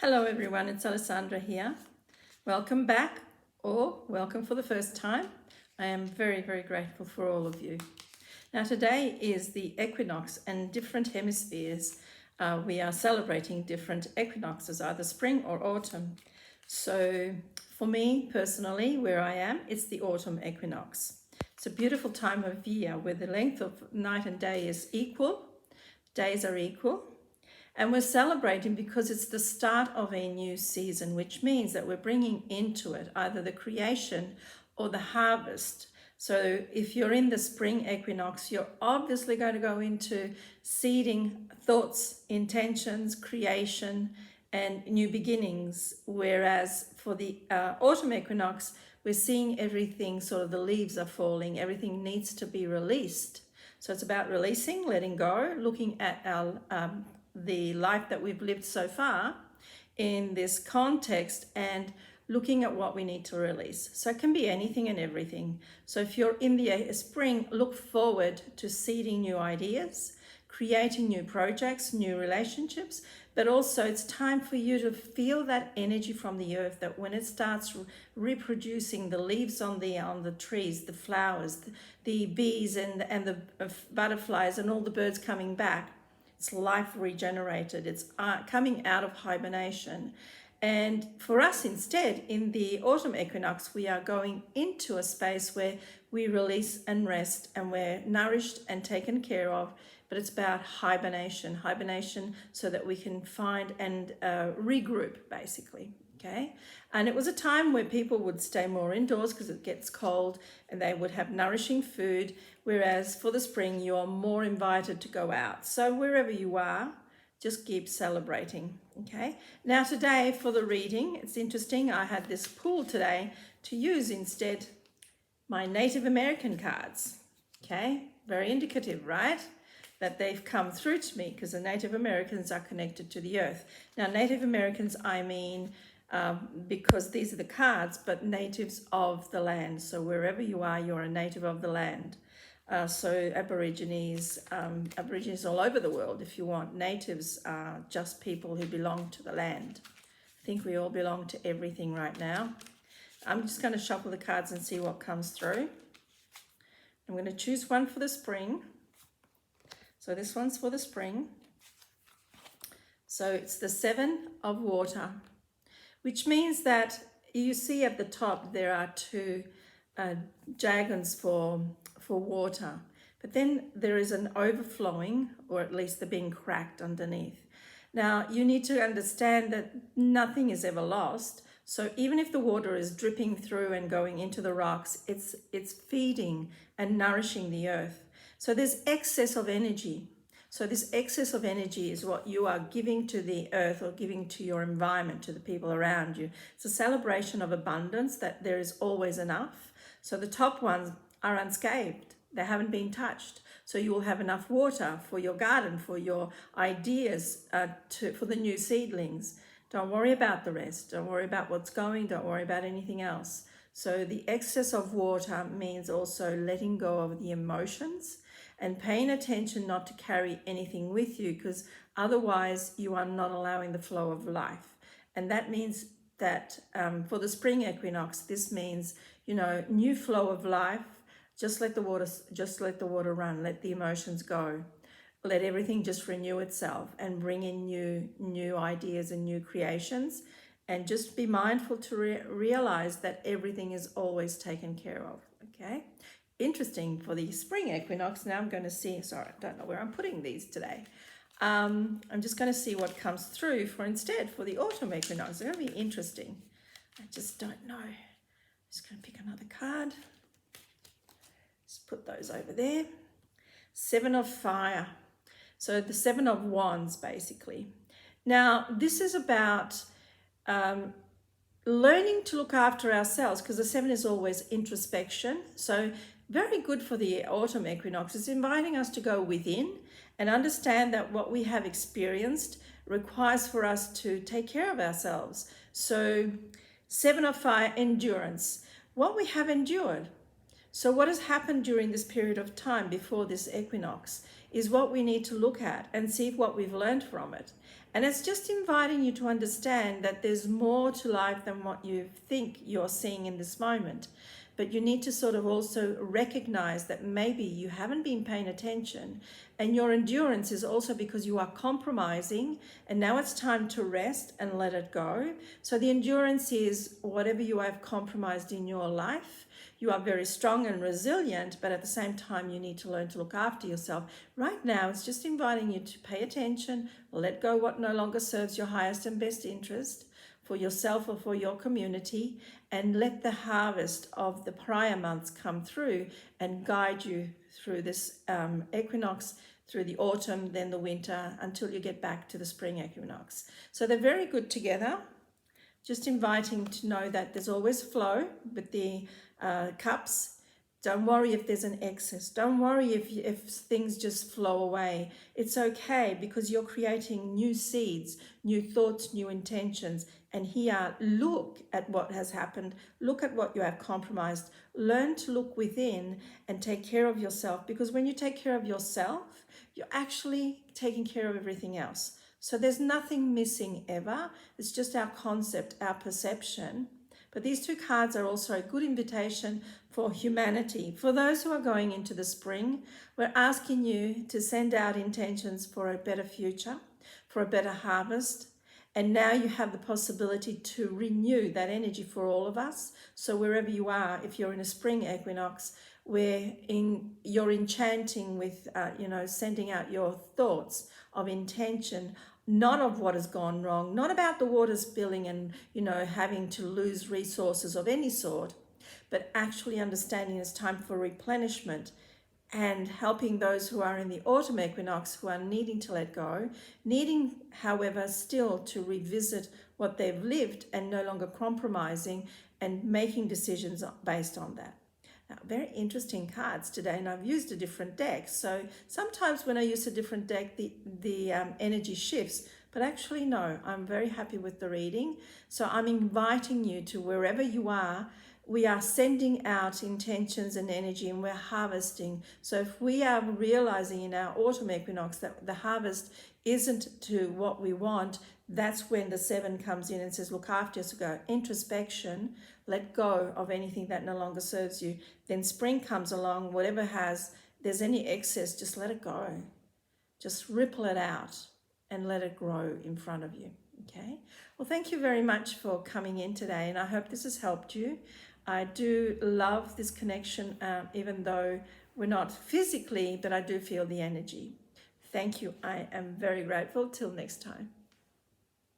Hello everyone, it's Alessandra here. Welcome back or welcome for the first time. I am very, very grateful for all of you. Now today is the equinox and different hemispheres. We are celebrating different equinoxes, either spring or autumn. So for me personally, where I am, it's the autumn equinox. It's a beautiful time of year where the length of night and day is equal, days are equal. And we're celebrating because it's the start of a new season, which means that we're bringing into it either the creation or the harvest. So if you're in the spring equinox, you're obviously going to go into seeding thoughts, intentions, creation, and new beginnings. Whereas for the autumn equinox, we're seeing everything, sort of the leaves are falling, everything needs to be released. So it's about releasing, letting go, looking at our the life that we've lived so far in this context and looking at what we need to release. So it can be anything and everything. So if you're in the spring, look forward to seeding new ideas, creating new projects, new relationships, but also it's time for you to feel that energy from the earth, that when it starts reproducing, the leaves on the trees, the flowers, the bees and the butterflies and all the birds coming back, it's life regenerated. It's coming out of hibernation. And for us instead, in the autumn equinox, we are going into a space where we release and rest and we're nourished and taken care of. But it's about hibernation so that we can find and regroup basically. Okay. And it was a time where people would stay more indoors because it gets cold and they would have nourishing food. Whereas for the spring, you are more invited to go out. So wherever you are, just keep celebrating. Okay. Now today for the reading, it's interesting. I had this pool today to use instead my Native American cards. Okay. Very indicative, right? That they've come through to me because the Native Americans are connected to the earth. Now, Native Americans, I mean, because these are the cards, but natives of the land. So wherever you are, you're a native of the land. So Aborigines all over the world, if you want. Natives are just people who belong to the land. I think we all belong to everything right now. I'm just going to shuffle the cards and see what comes through. I'm going to choose one for the spring. So this one's for the spring. So it's the 7 of water, which means that you see at the top there are two dragons for water, but then there is an overflowing, or at least they're being cracked underneath. Now you need to understand that nothing is ever lost. So even if the water is dripping through and going into the rocks, it's feeding and nourishing the earth. So there's excess of energy. So this excess of energy is what you are giving to the earth or giving to your environment, to the people around you. It's a celebration of abundance, that there is always enough. So the top ones are unscathed. They haven't been touched. So you will have enough water for your garden, for your ideas, for the new seedlings. Don't worry about the rest. Don't worry about what's going. Don't worry about anything else. So the excess of water means also letting go of the emotions and paying attention not to carry anything with you, because otherwise you are not allowing the flow of life. And that means that for the spring equinox, this means, new flow of life. Just let the water run. Let the emotions go. Let everything just renew itself and bring in new ideas and new creations. And just be mindful to realize that everything is always taken care of. Okay. Interesting for the spring equinox. Now I'm going to see, sorry, I don't know where I'm putting these today. I'm just going to see what comes through for the autumn equinox. It's going to be interesting. I just don't know. I'm just going to pick another card. Just put those over there. 7 of fire. So the 7 of wands, basically. Now, this is about learning to look after ourselves, because the 7 is always introspection. So very good for the autumn equinox. It's inviting us to go within and understand that what we have experienced requires for us to take care of ourselves. So 7 of fire, endurance. What we have endured. So what has happened during this period of time before this equinox is what we need to look at and see what we've learned from it. And it's just inviting you to understand that there's more to life than what you think you're seeing in this moment. But you need to sort of also recognize that maybe you haven't been paying attention, and your endurance is also because you are compromising, and now it's time to rest and let it go. So the endurance is whatever you have compromised in your life. You are very strong and resilient, but at the same time, you need to learn to look after yourself. Right now, it's just inviting you to pay attention, let go what no longer serves your highest and best interest for yourself or for your community, and let the harvest of the prior months come through and guide you through this equinox, through the autumn, then the winter, until you get back to the spring equinox. So they're very good together. Just inviting to know that there's always flow with the cups. Don't worry if there's an excess. Don't worry if things just flow away. It's okay, because you're creating new seeds, new thoughts, new intentions. And here, look at what has happened. Look at what you have compromised. Learn to look within and take care of yourself, because when you take care of yourself, you're actually taking care of everything else. So there's nothing missing ever. It's just our concept, our perception. But these two cards are also a good invitation for humanity. For those who are going into the spring, we're asking you to send out intentions for a better future, for a better harvest. And now you have the possibility to renew that energy for all of us. So wherever you are, if you're in a spring equinox, you're enchanting with, sending out your thoughts of intention, not of what has gone wrong, not about the water spilling and, having to lose resources of any sort, but actually understanding it's time for replenishment and helping those who are in the autumn equinox who are needing to let go, needing, however, still to revisit what they've lived and no longer compromising and making decisions based on that. Now, very interesting cards today, and I've used a different deck. So sometimes when I use a different deck, the energy shifts, but actually no, I'm very happy with the reading. So I'm inviting you to wherever you are, we are sending out intentions and energy, and we're harvesting. So if we are realizing in our autumn equinox that the harvest isn't to what we want, that's when the 7 comes in and says, look after yourself, go introspection, let go of anything that no longer serves you. Then spring comes along, whatever there's any excess, just let it go. Just ripple it out and let it grow in front of you. Okay. Well, thank you very much for coming in today, and I hope this has helped you. I do love this connection, even though we're not physically, but I do feel the energy. Thank you. I am very grateful. Till next time.